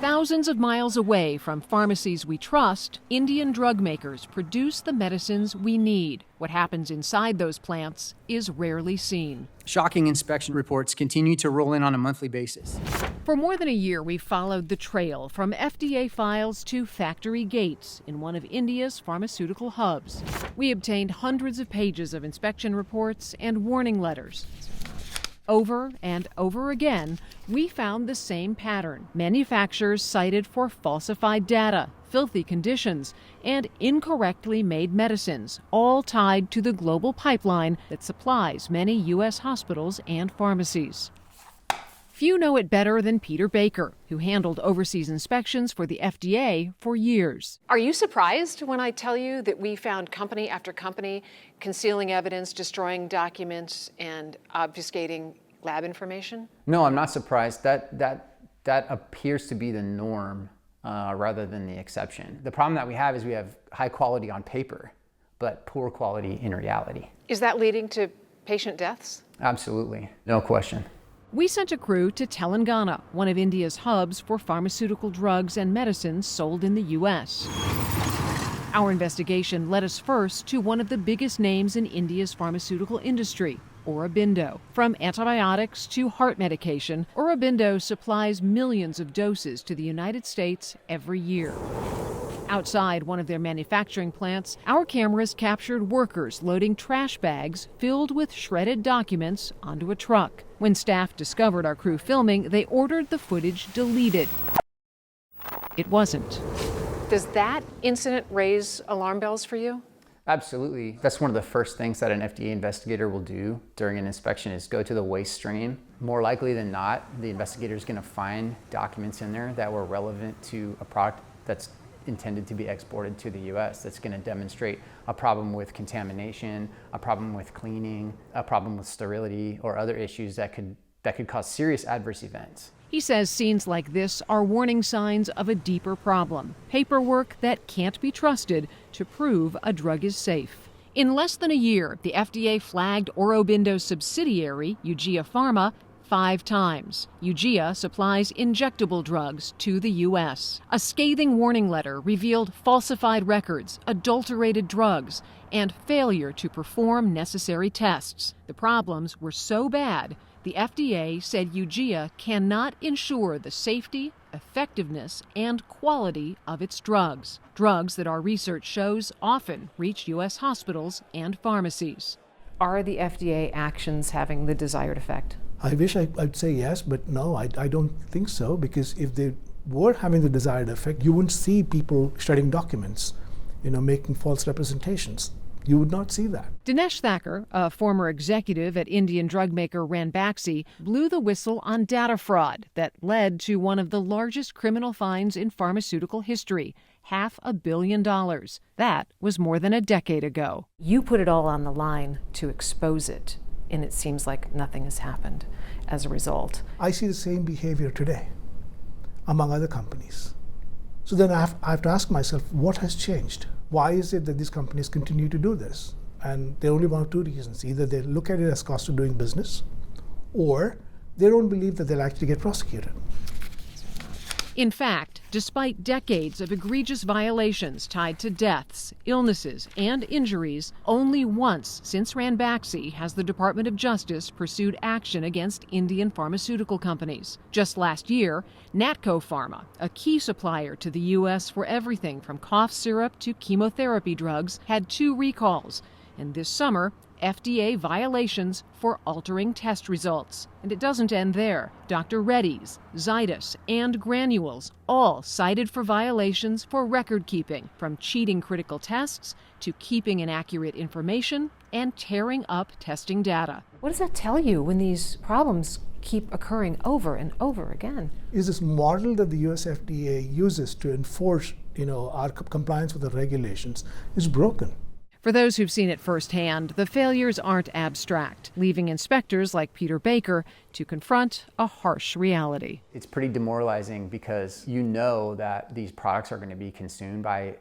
Thousands of miles away from pharmacies we trust, Indian drug makers produce the medicines we need. What happens inside those plants is rarely seen. Shocking inspection reports continue to roll in on a monthly basis. For more than a year, we've followed the trail from FDA files to factory gates in one of India's pharmaceutical hubs. We obtained hundreds of pages of inspection reports and warning letters. Over and over again, we found the same pattern. Manufacturers cited for falsified data, filthy conditions, and incorrectly made medicines, all tied to the global pipeline that supplies many U.S. hospitals and pharmacies. Few know it better than Peter Baker, who handled overseas inspections for the FDA for years. Are you surprised when I tell you that we found company after company concealing evidence, destroying documents, and obfuscating lab information? No, I'm not surprised. That appears to be the norm rather than the exception. The problem that we have is we have high quality on paper, but poor quality in reality. Is that leading to patient deaths? Absolutely, no question. We sent a crew to Telangana, one of India's hubs for pharmaceutical drugs and medicines sold in the U.S. Our investigation led us first to one of the biggest names in India's pharmaceutical industry, Aurobindo. From antibiotics to heart medication, Aurobindo supplies millions of doses to the United States every year. Outside one of their manufacturing plants, our cameras captured workers loading trash bags filled with shredded documents onto a truck. When staff discovered our crew filming, they ordered the footage deleted. It wasn't. Does that incident raise alarm bells for you? Absolutely. That's one of the first things that an FDA investigator will do during an inspection is go to the waste stream. More likely than not, the investigator is going to find documents in there that were relevant to a product that's intended to be exported to the U.S. that's going to demonstrate a problem with contamination, a problem with cleaning, a problem with sterility, or other issues that could cause serious adverse events. He says scenes like this are warning signs of a deeper problem, paperwork that can't be trusted to prove a drug is safe. In less than a year, the FDA flagged Aurobindo's subsidiary, Eugia Pharma, 5 times. Eugia supplies injectable drugs to the U.S. A scathing warning letter revealed falsified records, adulterated drugs, and failure to perform necessary tests. The problems were so bad, the FDA said Eugia cannot ensure the safety, effectiveness, and quality of its drugs. Drugs that our research shows often reach U.S. hospitals and pharmacies. Are the FDA actions having the desired effect? I wish I'd say yes, but no, I don't think so, because if they were having the desired effect, you wouldn't see people shredding documents, making false representations. You would not see that. Dinesh Thakur, a former executive at Indian drug maker Ranbaxy, blew the whistle on data fraud that led to one of the largest criminal fines in pharmaceutical history, $500 million. That was more than a decade ago. You put it all on the line to expose it, and it seems like nothing has happened as a result. I see the same behavior today among other companies. So then I have to ask myself, what has changed? Why is it that these companies continue to do this? And there are only one of two reasons. Either they look at it as cost of doing business, or they don't believe that they'll actually get prosecuted. In fact, despite decades of egregious violations tied to deaths, illnesses, and injuries, only once since Ranbaxy has the Department of Justice pursued action against Indian pharmaceutical companies. Just last year, Natco Pharma, a key supplier to the U.S. for everything from cough syrup to chemotherapy drugs, had 2 recalls. And this summer, FDA violations for altering test results. And it doesn't end there. Dr. Reddy's, Zydus, and Granules all cited for violations for record keeping, from cheating critical tests to keeping inaccurate information and tearing up testing data. What does that tell you when these problems keep occurring over and over again? Is this model that the US FDA uses to enforce, our compliance with the regulations is broken. For those who've seen it firsthand, the failures aren't abstract, leaving inspectors like Peter Baker to confront a harsh reality. It's pretty demoralizing because you know that these products are going to be consumed by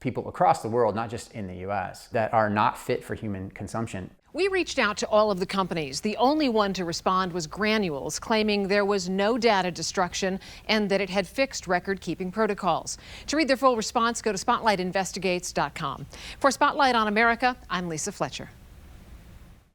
people across the world, not just in the US, that are not fit for human consumption. We reached out to all of the companies. The only one to respond was Granules, claiming there was no data destruction and that it had fixed record-keeping protocols. To read their full response, go to spotlightinvestigates.com. For Spotlight on America, I'm Lisa Fletcher.